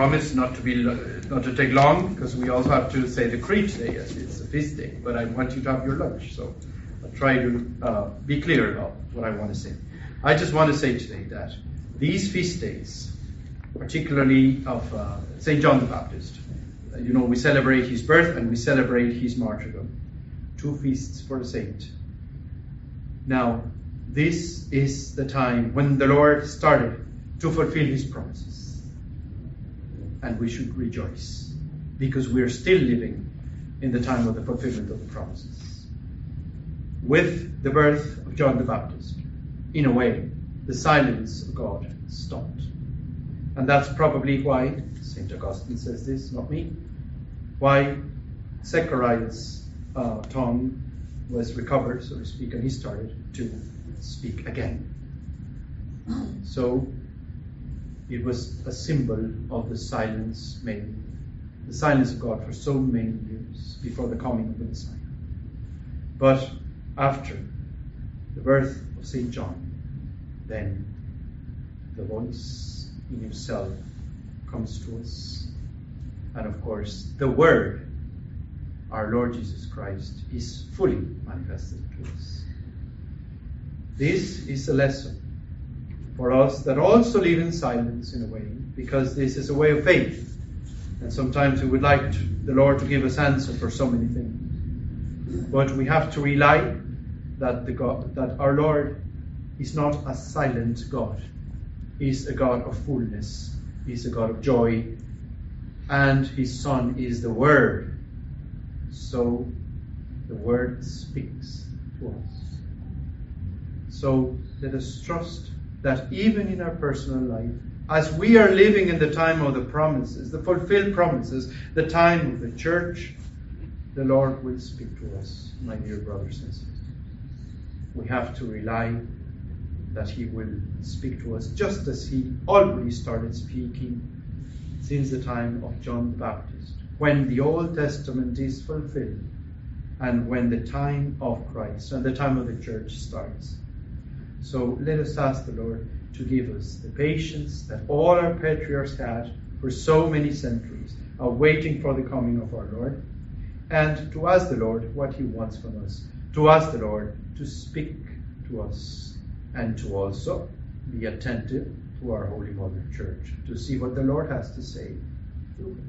promise not to take long, because we also have to say the creed today, as it's a feast day. But I want you to have your lunch, so I'll try to be clear about what I want to say. I just want to say today that these feast days, particularly of St. John the Baptist, we celebrate his birth and we celebrate his martyrdom. 2 feasts for the saint. Now, this is the time when the Lord started to fulfill his promises. And we should rejoice, because we are still living in the time of the fulfillment of the promises. With the birth of John the Baptist, in a way, the silence of God stopped. And that's probably why, St. Augustine says this, not me, why Zechariah's tongue was recovered, so to speak, and he started to speak again. So it was a symbol of the silence of God for so many years before the coming of the Messiah. But after the birth of St. John, then the voice in himself comes to us. And of course, the Word, our Lord Jesus Christ, is fully manifested to us. This is a lesson for us that also live in silence in a way, because this is a way of faith. And sometimes we would like the Lord to give us answers for so many things. But we have to rely that our Lord is not a silent God. He's a God of fullness. He's a God of joy. And his Son is the Word. So the Word speaks to us. So let us trust that even in our personal life, as we are living in the time of the promises, the fulfilled promises, the time of the church, the Lord will speak to us, my dear brothers and sisters. We have to rely that he will speak to us just as he already started speaking since the time of John the Baptist, when the Old Testament is fulfilled and when the time of Christ and the time of the church starts. So let us ask the Lord to give us the patience that all our patriarchs had for so many centuries, waiting for the coming of our Lord, and to ask the Lord what he wants from us, to ask the Lord to speak to us, and to also be attentive to our Holy Mother Church, to see what the Lord has to say through her.